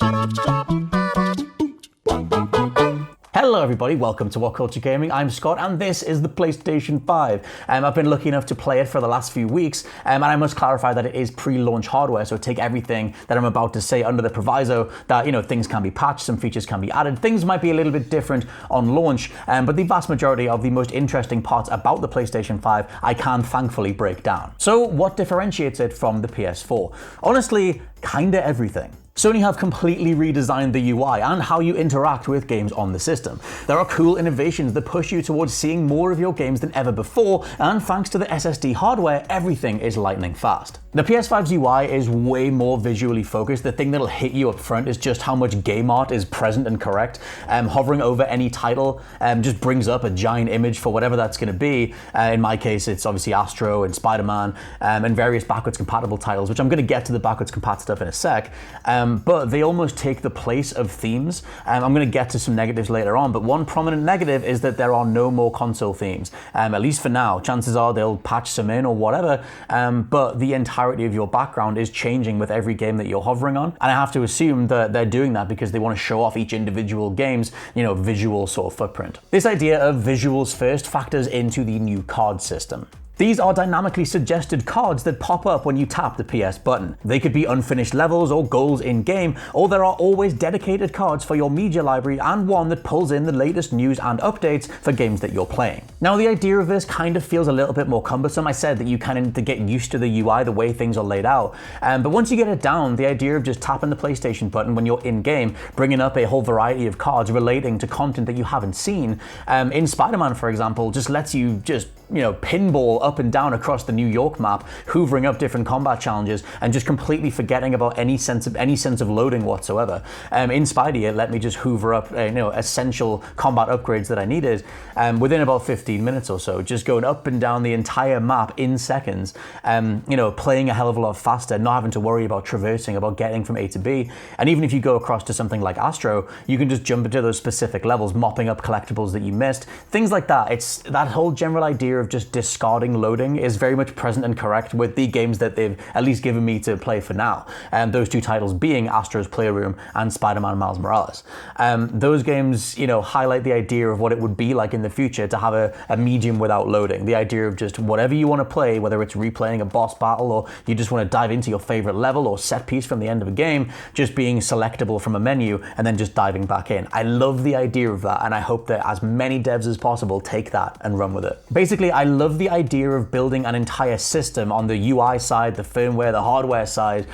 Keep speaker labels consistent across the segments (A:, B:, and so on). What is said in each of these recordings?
A: Hello everybody, welcome to WhatCulture Gaming. I'm Scott and this is the PlayStation 5. I've been lucky enough to play it for the last few weeks and I must clarify that it is pre-launch hardware, so take everything that I'm about to say under the proviso that, things can be patched, some features can be added, things might be a little bit different on launch, but the vast majority of the most interesting parts about the PlayStation 5 I can thankfully break down. So what differentiates it from the PS4? Honestly, kinda everything. Sony have completely redesigned the UI and how you interact with games on the system. There are cool innovations that push you towards seeing more of your games than ever before, and thanks to the SSD hardware, everything is lightning fast. The PS5's UI is way more visually focused. The thing that'll hit you up front is just how much game art is present and correct. Hovering over any title just brings up a giant image for whatever that's going to be. In my case, it's obviously Astro and Spider-Man and various backwards compatible titles, which I'm going to get to the backwards compat stuff in a sec. But they almost take the place of themes. I'm going to get to some negatives later on, but one prominent negative is that there are no more console themes, at least for now. Chances are they'll patch some in or whatever, but the entirety of your background is changing with every game that you're hovering on. And I have to assume that they're doing that because they want to show off each individual game's, visual sort of footprint. This idea of visuals first factors into the new card system. These are dynamically suggested cards that pop up when you tap the PS button. They could be unfinished levels or goals in-game, or there are always dedicated cards for your media library and one that pulls in the latest news and updates for games that you're playing. Now, the idea of this kind of feels a little bit more cumbersome. I said that you kind of need to get used to the UI, the way things are laid out. But once you get it down, the idea of just tapping the PlayStation button when you're in-game, bringing up a whole variety of cards relating to content that you haven't seen, in Spider-Man, for example, just lets you just pinball up and down across the New York map, hoovering up different combat challenges and just completely forgetting about any sense of loading whatsoever. In Spidey, it let me just hoover up essential combat upgrades that I needed within about 15 minutes or so, just going up and down the entire map in seconds, playing a hell of a lot faster, not having to worry about traversing, about getting from A to B. And even if you go across to something like Astro, you can just jump into those specific levels, mopping up collectibles that you missed, things like that. It's that whole general idea of just discarding loading is very much present and correct with the games that they've at least given me to play for now. Those two titles being Astro's Playroom and Spider-Man Miles Morales. Those games, highlight the idea of what it would be like in the future to have a medium without loading. The idea of just whatever you want to play, whether it's replaying a boss battle or you just want to dive into your favorite level or set piece from the end of a game, just being selectable from a menu and then just diving back in. I love the idea of that, and I hope that as many devs as possible take that and run with it. Basically, I love the idea of building an entire system on the UI side, the firmware, the hardware side,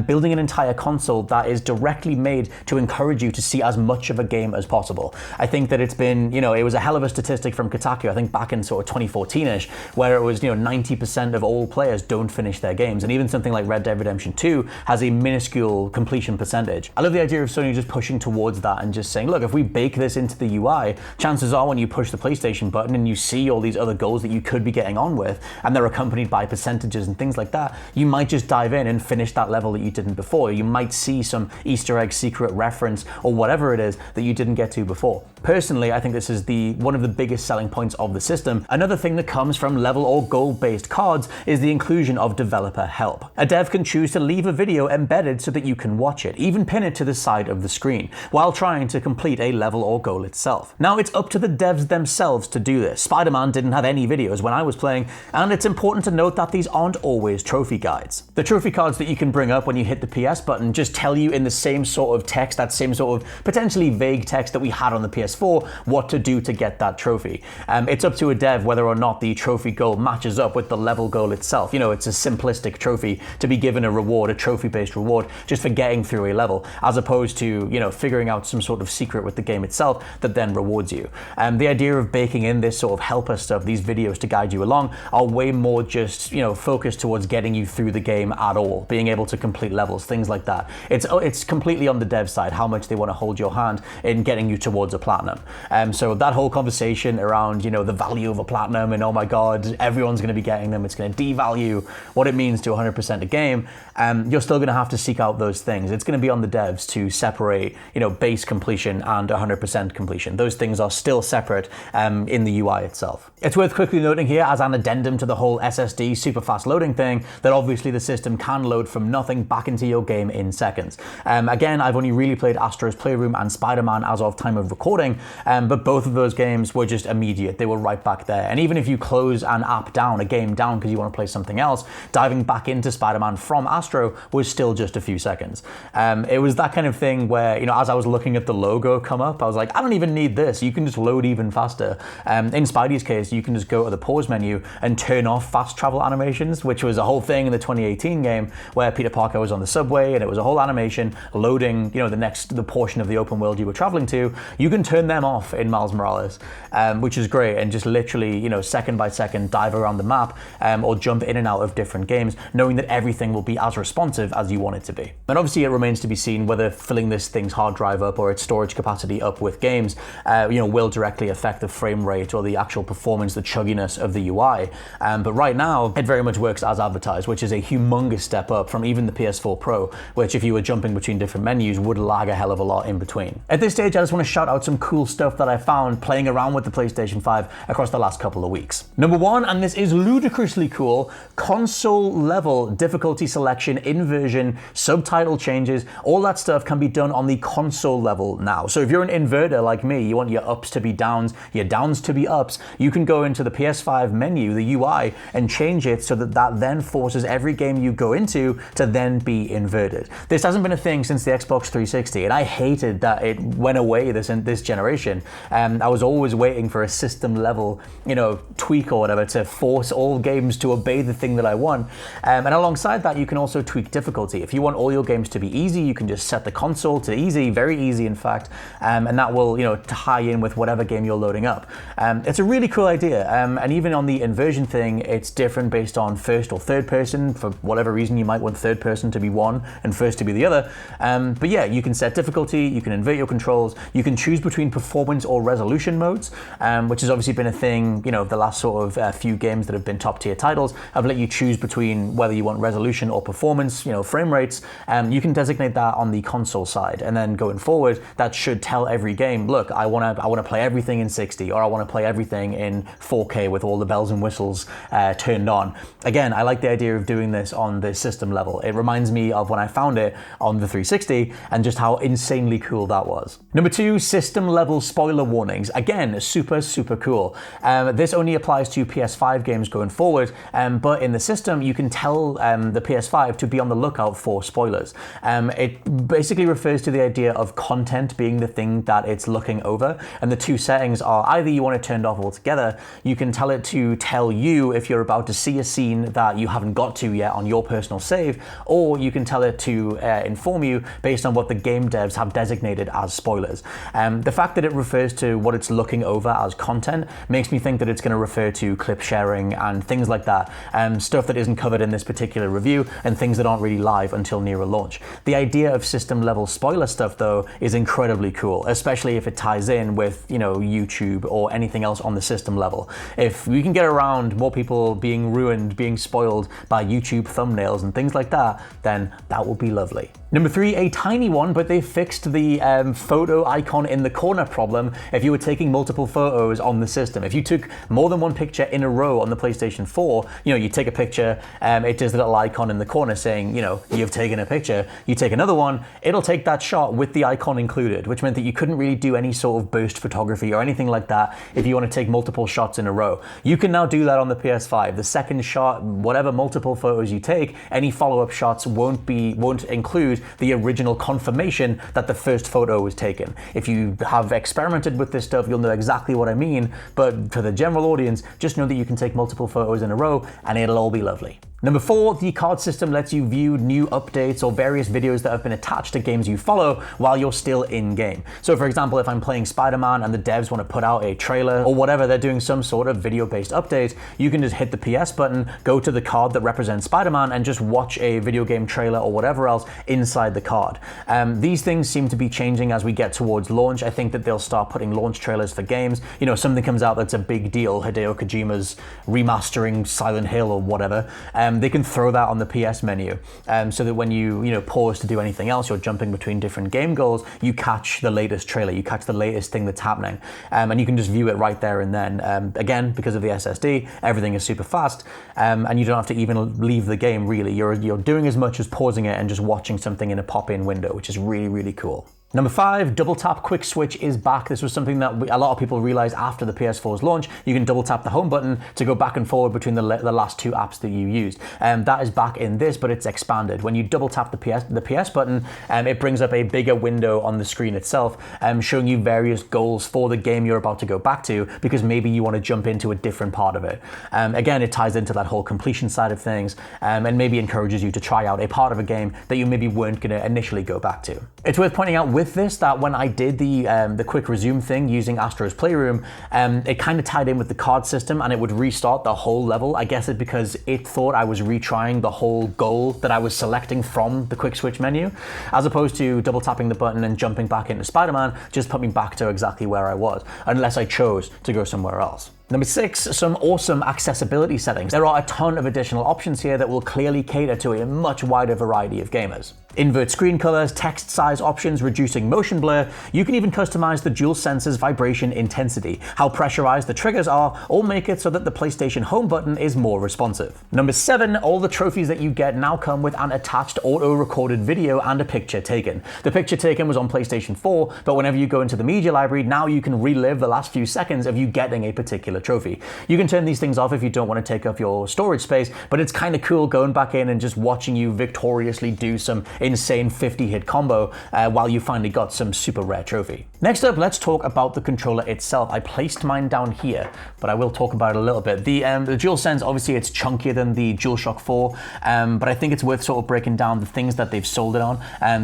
A: building an entire console that is directly made to encourage you to see as much of a game as possible. I think that it's been, it was a hell of a statistic from Kotaku, I think back in sort of 2014-ish, where it was, 90% of all players don't finish their games. And even something like Red Dead Redemption 2 has a minuscule completion percentage. I love the idea of Sony just pushing towards that and just saying, look, if we bake this into the UI, chances are when you push the PlayStation button and you see all these other goals that you could be getting on with, and they're accompanied by percentages and things like that, you might just dive in and finish that level that you didn't before. You might see some Easter egg secret reference or whatever it is that you didn't get to before. Personally, I think this is one of the biggest selling points of the system. Another thing that comes from level or goal-based cards is the inclusion of developer help. A dev can choose to leave a video embedded so that you can watch it, even pin it to the side of the screen, while trying to complete a level or goal itself. Now, it's up to the devs themselves to do this. Spider-Man didn't have any videos when I was playing, and it's important to note that these aren't always trophy guides. The trophy cards that you can bring up when you hit the PS button just tell you in the same sort of text, that same sort of potentially vague text that we had on the PS4, what to do to get that trophy. It's up to a dev whether or not the trophy goal matches up with the level goal itself. It's a simplistic trophy to be given a reward, a trophy-based reward, just for getting through a level, as opposed to, figuring out some sort of secret with the game itself that then rewards you. The idea of baking in this sort of helper stuff, these videos to guide you along, are way more just, focused towards getting you through the game at all, being able to complete levels, things like that. It's completely on the dev side, how much they want to hold your hand in getting you towards a platinum. platinum. So that whole conversation around, the value of a platinum and oh my God, everyone's going to be getting them, it's going to devalue what it means to 100% a game, you're still going to have to seek out those things. It's going to be on the devs to separate, base completion and 100% completion. Those things are still separate in the UI itself. It's worth quickly noting here, as an addendum to the whole SSD super fast loading thing, that obviously the system can load from nothing back into your game in seconds. Again, I've only really played Astro's Playroom and Spider-Man as of time of recording, but both of those games were just immediate. They were right back there. And even if you close an app down, a game down because you want to play something else, diving back into Spider-Man from Astro was still just a few seconds. It was that kind of thing where, as I was looking at the logo come up, I was like, I don't even need this. You can just load even faster. In Spidey's case, you can just go to the pause menu and turn off fast travel animations, which was a whole thing in the 2018 game where Peter Parker was on the subway and it was a whole animation loading, the portion of the open world you were traveling to. You can turn them off in Miles Morales, which is great, and just literally, second by second dive around the map or jump in and out of different games, knowing that everything will be as responsive as you want it to be. And obviously it remains to be seen whether filling this thing's hard drive up or its storage capacity up with games, will directly affect the frame rate or the actual performance, the chugginess of the UI. But right now, it very much works as advertised, which is a humongous step up from even the PS4 Pro, which if you were jumping between different menus would lag a hell of a lot in between. At this stage, I just want to shout out some cool stuff that I found playing around with the PlayStation 5 across the last couple of weeks. Number one, and this is ludicrously cool, console level difficulty selection, inversion, subtitle changes, all that stuff can be done on the console level now. So if you're an inverter like me, you want your ups to be downs, your downs to be ups, you can go into the PS5 menu, the UI, and change it so that then forces every game you go into to then be inverted. This hasn't been a thing since the Xbox 360, and I hated that it went away this generation. I was always waiting for a system level, tweak or whatever to force all games to obey the thing that I want. And alongside that, you can also tweak difficulty. If you want all your games to be easy, you can just set the console to easy, very easy in fact, and that will, tie in with whatever game you're loading up. It's a really cool idea, and even on the inversion thing, it's different based on first or third person. For whatever reason, you might want third person to be one and first to be the other. But yeah, you can set difficulty, you can invert your controls, you can choose between performance or resolution modes, which has obviously been a thing, the last sort of few games that have been top tier titles have let you choose between whether you want resolution or performance, frame rates. You can designate that on the console side, and then going forward, that should tell every game, look, I want to play everything in 60, or I want to play everything in 4K with all the bells and whistles turned on. Again, I like the idea of doing this on the system level. It reminds me of when I found it on the 360 and just how insanely cool that was. Number two, system level spoiler warnings. Again, super, super cool. This only applies to PS5 games going forward, but in the system, you can tell the PS5 to be on the lookout for spoilers. It basically refers to the idea of content being the thing that it's looking over, and the two settings are either you want it turned off altogether, you can tell it to tell you if you're about to see a scene that you haven't got to yet on your personal save, or you can tell it to inform you based on what the game devs have designated as spoilers. The fact that it refers to what it's looking over as content makes me think that it's going to refer to clip sharing and things like that, stuff that isn't covered in this particular review and things that aren't really live until nearer launch. The idea of system level spoiler stuff though is incredibly cool, especially if it ties in with YouTube or anything else on the system level. If we can get around more people being ruined, being spoiled by YouTube thumbnails and things like that, then that will be lovely. Number three, a tiny one, but they fixed the photo icon in the corner problem if you were taking multiple photos on the system. If you took more than one picture in a row on the PlayStation 4, you take a picture, it does the little icon in the corner saying, you've taken a picture. You take another one, it'll take that shot with the icon included, which meant that you couldn't really do any sort of burst photography or anything like that if you want to take multiple shots in a row. You can now do that on the PS5. The second shot, whatever multiple photos you take, any follow-up shots won't include the original confirmation that the first photo was taken. If you have experimented with this stuff, you'll know exactly what I mean, but for the general audience, just know that you can take multiple photos in a row and it'll all be lovely. Number 4, the card system lets you view new updates or various videos that have been attached to games you follow while you're still in-game. So for example, if I'm playing Spider-Man and the devs want to put out a trailer or whatever, they're doing some sort of video-based update, you can just hit the PS button, go to the card that represents Spider-Man and just watch a video game trailer or whatever else inside the card. These things seem to be changing as we get towards launch. I think that they'll start putting launch trailers for games. You know, something comes out that's a big deal, Hideo Kojima's remastering Silent Hill or whatever, they can throw that on the PS menu, so that when you pause to do anything else, you're jumping between different game goals, you catch the latest trailer, you catch the latest thing that's happening, and you can just view it right there and then. Again, because of the SSD, everything is super fast, and you don't have to even leave the game really. You're doing as much as pausing it and just watching something in a pop-in window, which is really, really cool. Number 5, double tap quick switch is back. This was something that a lot of people realized after the PS4's launch. You can double tap the home button to go back and forward between the last 2 apps that you used. That is back in this, but it's expanded. When you double tap the PS button, it brings up a bigger window on the screen itself, showing you various goals for the game you're about to go back to, because maybe you want to jump into a different part of it. Again, it ties into that whole completion side of things, and maybe encourages you to try out a part of a game that you maybe weren't going to initially go back to. It's worth pointing out with this that when I did the quick resume thing using Astro's Playroom, it kind of tied in with the card system and it would restart the whole level. I guess it's because it thought I was retrying the whole goal that I was selecting from the quick switch menu, as opposed to double tapping the button and jumping back into Spider-Man just put me back to exactly where I was, unless I chose to go somewhere else. Number 6, some awesome accessibility settings. There are a ton of additional options here that will clearly cater to a much wider variety of gamers. Invert screen colors, text size options, reducing motion blur. You can even customize the DualSense's vibration intensity, how pressurized the triggers are, or make it so that the PlayStation home button is more responsive. Number 7, all the trophies that you get now come with an attached auto-recorded video and a picture taken. The picture taken was on PlayStation 4, but whenever you go into the media library, now you can relive the last few seconds of you getting a particular trophy. You can turn these things off if you don't want to take up your storage space, but it's kind of cool going back in and just watching you victoriously do some insane 50-hit combo while you finally got some super rare trophy. Next up, let's talk about the controller itself. I placed mine down here, but I will talk about it a little bit. The DualSense, obviously it's chunkier than the DualShock 4, but I think it's worth sort of breaking down the things that they've sold it on,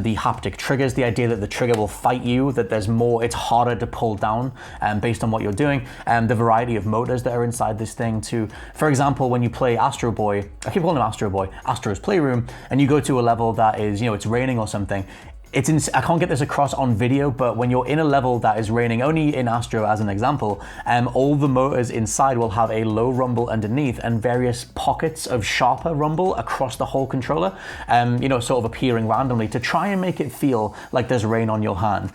A: the haptic triggers, the idea that the trigger will fight you, that there's more, it's harder to pull down based on what you're doing, the variety of motors that are inside this thing too. For example, when you play Astro Boy, I keep calling him Astro Boy, Astro's Playroom, and you go to a level that is, it's raining or something, I can't get this across on video, but when you're in a level that is raining, only in Astro as an example, all the motors inside will have a low rumble underneath and various pockets of sharper rumble across the whole controller, sort of appearing randomly to try and make it feel like there's rain on your hand.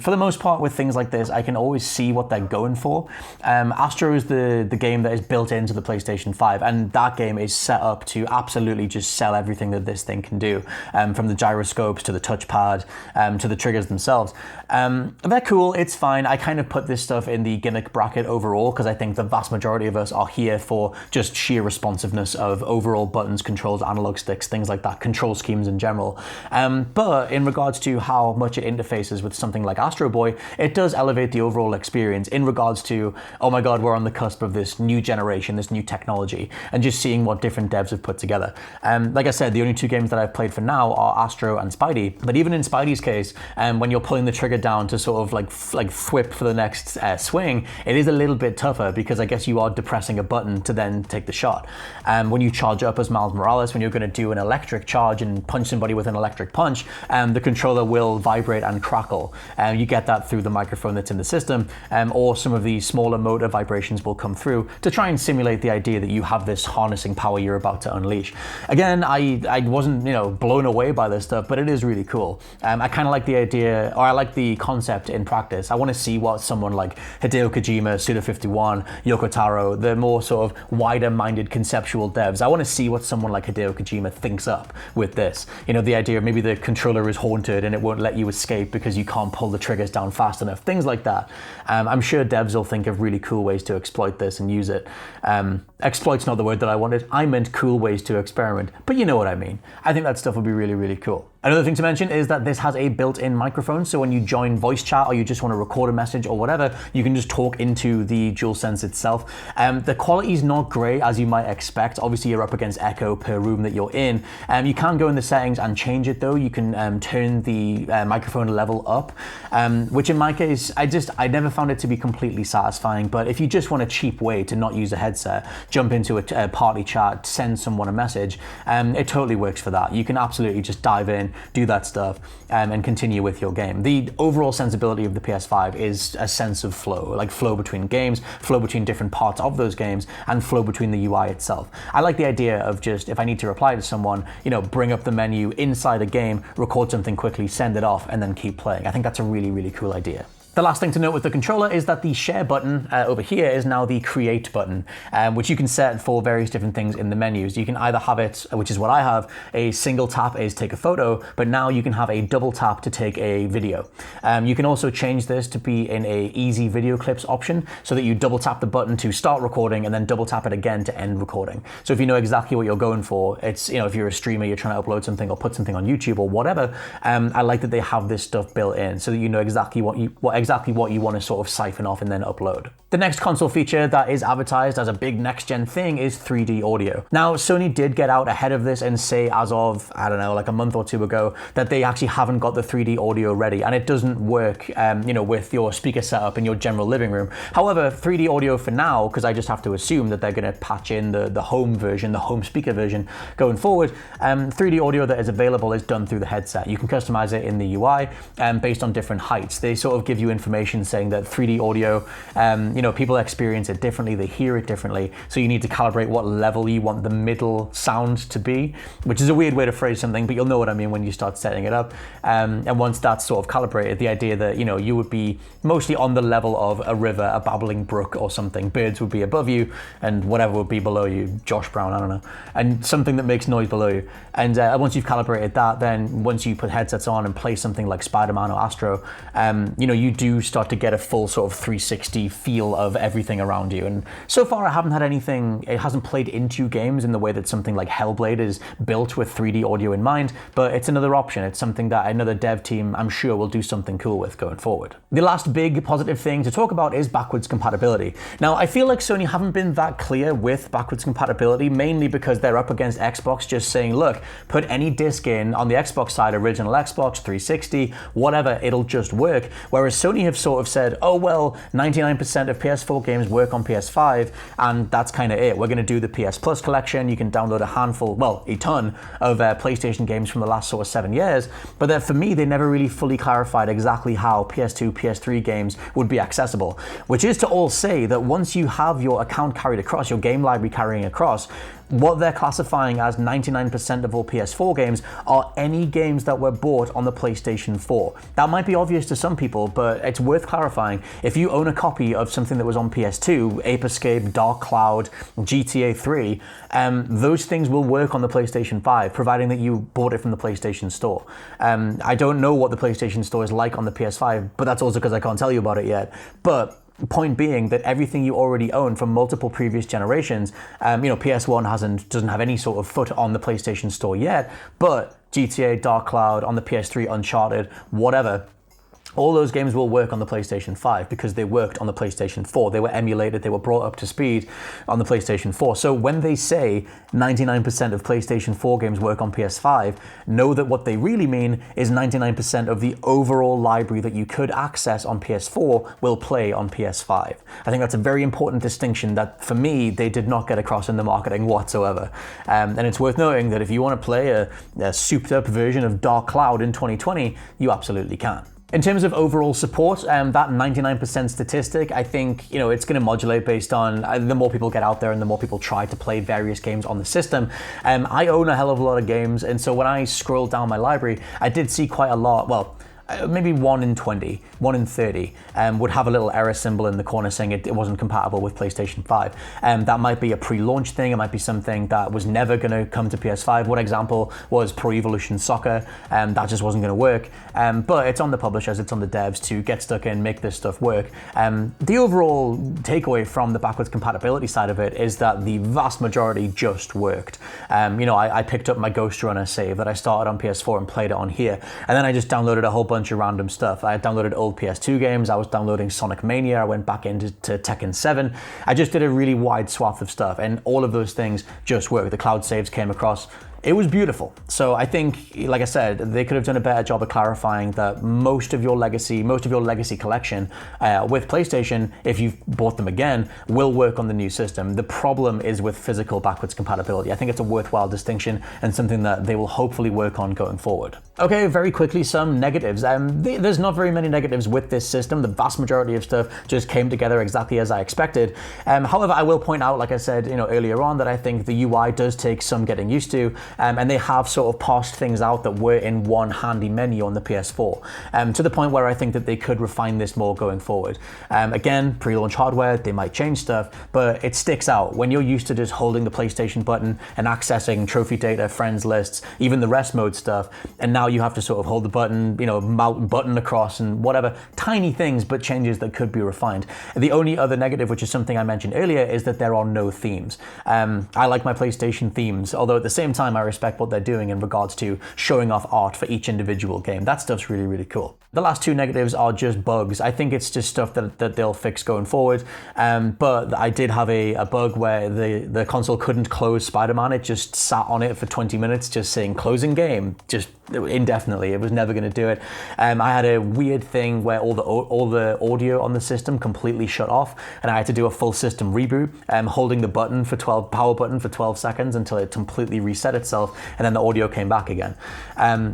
A: For the most part with things like this, I can always see what they're going for. Astro is the game that is built into the PlayStation 5, and that game is set up to absolutely just sell everything that this thing can do, from the gyroscopes to the touchpad, to the triggers themselves. They're cool, it's fine. I kind of put this stuff in the gimmick bracket overall because I think the vast majority of us are here for just sheer responsiveness of overall buttons, controls, analog sticks, things like that, control schemes in general. But in regards to how much it interfaces with something like Astro Boy, it does elevate the overall experience in regards to, oh my god, we're on the cusp of this new generation, this new technology, and just seeing what different devs have put together. Like I said, the only 2 games that I've played for now are Astro and Spidey, but even in Spidey's case, when you're pulling the trigger down to sort of like thwip for the next swing, it is a little bit tougher because I guess you are depressing a button to then take the shot. When you charge up as Miles Morales, when you're going to do an electric charge and punch somebody with an electric punch, the controller will vibrate and crackle. You get that through the microphone that's in the system, or some of the smaller motor vibrations will come through to try and simulate the idea that you have this harnessing power you're about to unleash. Again, I wasn't blown away by this stuff, but it is really cool. I kind of like the idea, or I like the concept in practice. I want to see what someone like Hideo Kojima, Suda51, Yoko Taro, the more sort of wider-minded conceptual devs, I want to see what someone like Hideo Kojima thinks up with this. The idea of maybe the controller is haunted and it won't let you escape because you can't pull the triggers down fast enough, things like that. I'm sure devs will think of really cool ways to exploit this and use it. Exploit's not the word that I wanted. I meant cool ways to experiment, but you know what I mean. I think that stuff would be really, really cool. Another thing to mention is that this has a built-in microphone, so when you join voice chat or you just want to record a message or whatever, you can just talk into the DualSense itself. The quality is not great, as you might expect. Obviously, you're up against echo per room that you're in. You can go in the settings and change it though. You can turn the microphone level up, which in my case, I never found it to be completely satisfying, but if you just want a cheap way to not use a headset, jump into a party chat, send someone a message, it totally works for that. You can absolutely just dive in, do that stuff, and continue with your game. The overall sensibility of the PS5 is a sense of flow, like flow between games, flow between different parts of those games, and flow between the UI itself. I like the idea of just, if I need to reply to someone, bring up the menu inside a game, record something quickly, send it off, and then keep playing. I think that's a really, really cool idea. The last thing to note with the controller is that the share button over here is now the create button, which you can set for various different things in the menus. You can either have it, which is what I have, a single tap is take a photo, but now you can have a double tap to take a video. You can also change this to be in a easy video clips option, so that you double tap the button to start recording and then double tap it again to end recording. So if you know exactly what you're going for, it's, if you're a streamer, you're trying to upload something or put something on YouTube or whatever, I like that they have this stuff built in so that you know exactly what you want to sort of siphon off and then upload. The next console feature that is advertised as a big next-gen thing is 3D audio. Now, Sony did get out ahead of this and say as of, I don't know, like a month or two ago, that they actually haven't got the 3D audio ready, and it doesn't work, with your speaker setup in your general living room. However, 3D audio for now, because I just have to assume that they're going to patch in the home version, the home speaker version going forward, 3D audio that is available is done through the headset. You can customize it in the UI based on different heights. They sort of give you information saying that 3D audio, people experience it differently, they hear it differently, so you need to calibrate what level you want the middle sound to be, which is a weird way to phrase something, but you'll know what I mean when you start setting it up. And once that's sort of calibrated, the idea that, you would be mostly on the level of a river, a babbling brook or something. Birds would be above you, and whatever would be below you, Josh Brown, I don't know, and something that makes noise below you. And once you've calibrated that, then once you put headsets on and play something like Spider-Man or Astro, you do start to get a full sort of 360 feel of everything around you. And so far I haven't had anything, it hasn't played into games in the way that something like Hellblade is built with 3D audio in mind, but it's another option. It's something that another dev team, I'm sure, will do something cool with going forward. The last big positive thing to talk about is backwards compatibility. Now, I feel like Sony haven't been that clear with backwards compatibility, mainly because they're up against Xbox just saying, look, put any disc in on the Xbox side, original Xbox, 360, whatever, it'll just work. Whereas Sony have sort of said, oh, well, 99% of PS4 games work on PS5, and that's kind of it. We're going to do the PS Plus collection. You can download a ton of PlayStation games from the last sort of 7 years. But then for me, they never really fully clarified exactly how PS2, PS3 games would be accessible, which is to all say that once you have your account carried across, your game library carrying across, what they're classifying as 99% of all PS4 games are any games that were bought on the PlayStation 4. That might be obvious to some people, but it's worth clarifying. If you own a copy of something that was on PS2, Ape Escape, Dark Cloud, GTA 3, those things will work on the PlayStation 5, providing that you bought it from the PlayStation Store. I don't know what the PlayStation Store is like on the PS5, but that's also because I can't tell you about it yet. But point being that everything you already own from multiple previous generations, PS1 doesn't have any sort of foot on the PlayStation Store yet, but GTA, Dark Cloud, on the PS3, Uncharted, whatever, all those games will work on the PlayStation 5 because they worked on the PlayStation 4. They were emulated, they were brought up to speed on the PlayStation 4. So when they say 99% of PlayStation 4 games work on PS5, know that what they really mean is 99% of the overall library that you could access on PS4 will play on PS5. I think that's a very important distinction that, for me, they did not get across in the marketing whatsoever. And it's worth noting that if you want to play a souped-up version of Dark Cloud in 2020, you absolutely can. In terms of overall support, that 99% statistic, I think, it's going to modulate based on the more people get out there and the more people try to play various games on the system. I own a hell of a lot of games, and so when I scrolled down my library, I did see quite a lot, maybe 1 in 20, 1 in 30 would have a little error symbol in the corner saying it wasn't compatible with PlayStation 5. That might be a pre-launch thing, it might be something that was never going to come to PS5. One example was Pro Evolution Soccer, that just wasn't going to work. But it's on the publishers, it's on the devs to get stuck in, make this stuff work. The overall takeaway from the backwards compatibility side of it is that the vast majority just worked. I picked up my Ghost Runner save that I started on PS4 and played it on here, and then I just downloaded a whole bunch of random stuff. I downloaded old PS2 games, I was downloading Sonic Mania, I went back into Tekken 7. I just did a really wide swath of stuff, and all of those things just worked. The cloud saves came across. It was beautiful. So I think, like I said, they could have done a better job of clarifying that most of your legacy collection with PlayStation, if you've bought them again, will work on the new system. The problem is with physical backwards compatibility. I think it's a worthwhile distinction and something that they will hopefully work on going forward. Okay, very quickly, some negatives. There's not very many negatives with this system. The vast majority of stuff just came together exactly as I expected. However, I will point out, like I said earlier on, that I think the UI does take some getting used to. And they have sort of parsed things out that were in one handy menu on the PS4, to the point where I think that they could refine this more going forward. Again, pre-launch hardware, they might change stuff, but it sticks out. When you're used to just holding the PlayStation button and accessing trophy data, friends lists, even the rest mode stuff, and now you have to sort of hold the button, mount button across and whatever, tiny things, but changes that could be refined. The only other negative, which is something I mentioned earlier, is that there are no themes. I like my PlayStation themes, although at the same time, I respect what they're doing in regards to showing off art for each individual game. That stuff's really, really cool. The last two negatives are just bugs. I think it's just stuff that they'll fix going forward. But I did have a bug where the console couldn't close Spider-Man. It just sat on it for 20 minutes just saying closing game, just indefinitely. It was never going to do it. I had a weird thing where all the audio on the system completely shut off, and I had to do a full system reboot, holding the power button for 12 seconds until it completely reset itself, and then the audio came back again.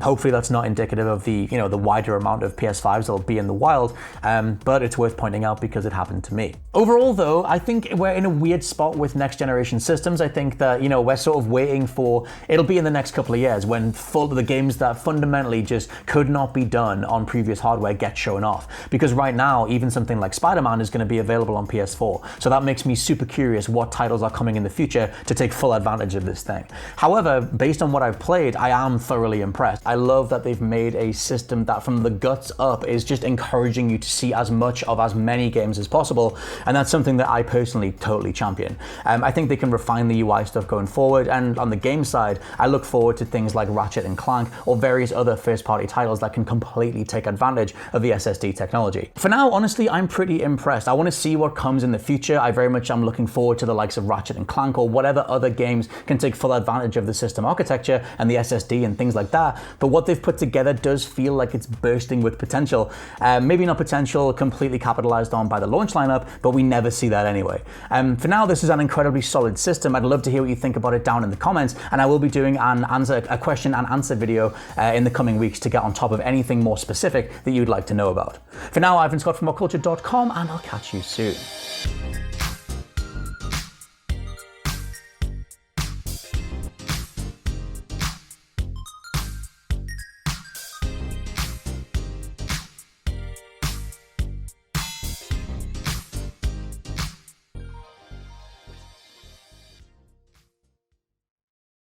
A: Hopefully that's not indicative of the wider amount of PS5s that'll be in the wild, but it's worth pointing out because it happened to me. Overall though, I think we're in a weird spot with next generation systems. I think that we're sort of waiting for, it'll be in the next couple of years when the games that fundamentally just could not be done on previous hardware get shown off. Because right now, even something like Spider-Man is going to be available on PS4. So that makes me super curious what titles are coming in the future to take full advantage of this thing. However, based on what I've played, I am thoroughly impressed. I love that they've made a system that from the guts up is just encouraging you to see as much of as many games as possible. And that's something that I personally totally champion. I think they can refine the UI stuff going forward. And on the game side, I look forward to things like Ratchet and Clank or various other first-party titles that can completely take advantage of the SSD technology. For now, honestly, I'm pretty impressed. I want to see what comes in the future. I very much am looking forward to the likes of Ratchet and Clank or whatever other games can take full advantage of the system architecture and the SSD and things like that. But what they've put together does feel like it's bursting with potential. Maybe not potential completely capitalized on by the launch lineup, but we never see that anyway. For now, this is an incredibly solid system. I'd love to hear what you think about it down in the comments, and I will be doing a question and answer video in the coming weeks to get on top of anything more specific that you'd like to know about. For now, I've been Scott from WhatCulture.com, and I'll catch you soon.